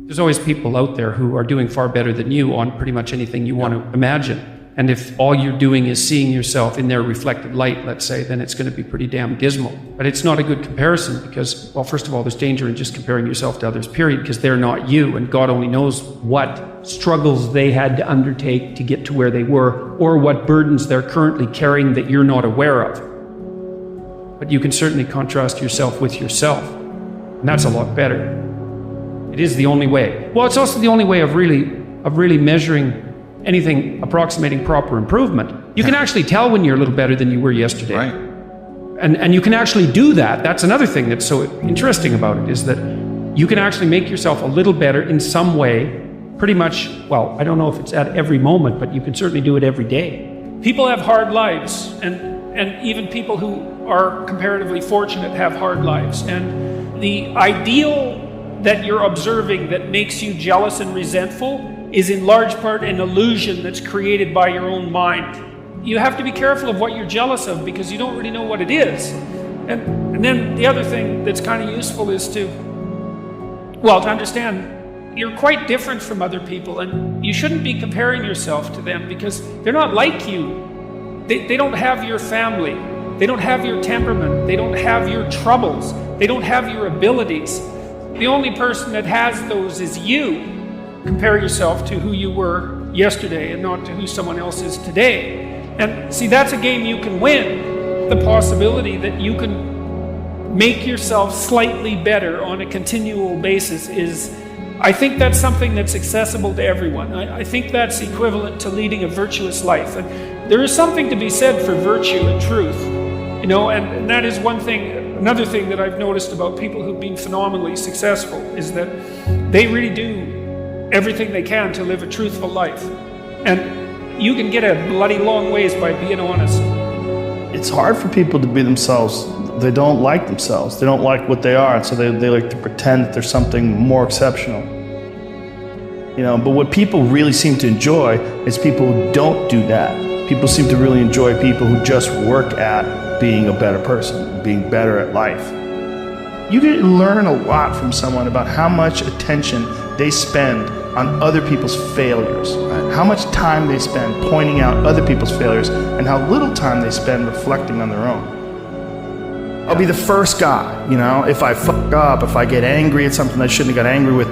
There's always people out there who are doing far better than you on pretty much anything you want to imagine. And if all you're doing is seeing yourself in their reflected light, let's say, then it's going to be pretty damn dismal. But it's not a good comparison because, well, first of all, there's danger in just comparing yourself to others, period, because they're not you, and God only knows what struggles they had to undertake to get to where they were, or what burdens they're currently carrying that you're not aware of. But you can certainly contrast yourself with yourself, and that's a lot better. It is the only way. Well, it's also the only way of really measuring anything approximating proper improvement. You can actually tell when you're a little better than you were yesterday. Right. And you can actually do that. That's another thing that's so interesting about it, is that you can actually make yourself a little better in some way, pretty much, well, I don't know if it's at every moment, but you can certainly do it every day. People have hard lives, and even people who are comparatively fortunate have hard lives. And the ideal that you're observing that makes you jealous and resentful is in large part an illusion that's created by your own mind. You have to be careful of what you're jealous of because you don't really know what it is. And then the other thing that's kind of useful is to understand you're quite different from other people, and you shouldn't be comparing yourself to them because they're not like you. They don't have your family. They don't have your temperament. They don't have your troubles. They don't have your abilities. The only person that has those is you. Compare yourself to who you were yesterday and not to who someone else is today. And see, that's a game you can win. The possibility that you can make yourself slightly better on a continual basis is, I think that's something that's accessible to everyone. I think that's equivalent to leading a virtuous life. And there is something to be said for virtue and truth, and that is one thing. Another thing that I've noticed about people who've been phenomenally successful is that they really do everything they can to live a truthful life. And you can get a bloody long ways by being honest. It's hard for people to be themselves. They don't like themselves. They don't like what they are, and so they like to pretend that there's something more exceptional. But what people really seem to enjoy is people who don't do that. People seem to really enjoy people who just work at being a better person, being better at life. You can learn a lot from someone about how much attention they spend on other people's failures, right? How much time they spend pointing out other people's failures and how little time they spend reflecting on their own. I'll be the first guy, if I fuck up, if I get angry at something I shouldn't have got angry with.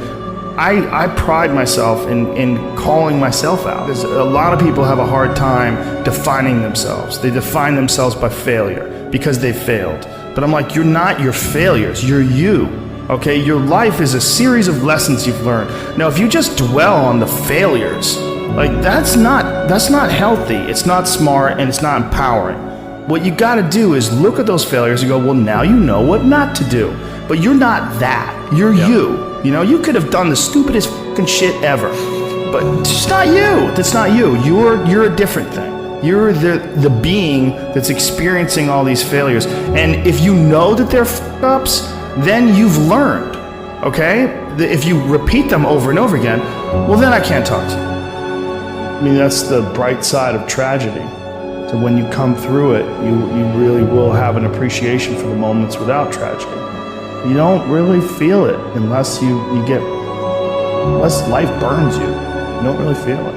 I pride myself in calling myself out. Because a lot of people have a hard time defining themselves. They define themselves by failure because they failed. But I'm like, you're not your failures, you're you. Okay, your life is a series of lessons you've learned. Now, if you just dwell on the failures, that's not healthy, it's not smart, and it's not empowering. What you gotta do is look at those failures and go, well, now you know what not to do. But you're not that, you're you. You could have done the stupidest fucking shit ever, but it's not you, that's not you. You're a different thing. You're the being that's experiencing all these failures. And if you know that they're fuck-ups, then you've learned, okay? If you repeat them over and over again, well, then I can't talk to you. That's the bright side of tragedy. So when you come through it, you really will have an appreciation for the moments without tragedy. You don't really feel it unless unless life burns you. You don't really feel it.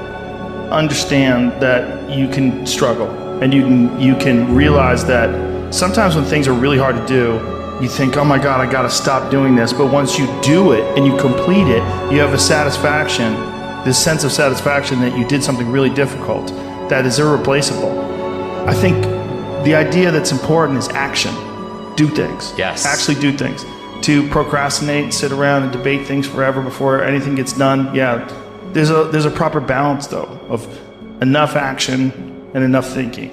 Understand that you can struggle, and you can realize that sometimes when things are really hard to do, you think, oh my God, I gotta stop doing this. But once you do it and you complete it, you have a satisfaction, this sense of satisfaction that you did something really difficult that is irreplaceable. I think the idea that's important is action. Do things. Yes. Actually do things. To procrastinate, sit around and debate things forever before anything gets done, yeah, there's a proper balance though of enough action and enough thinking.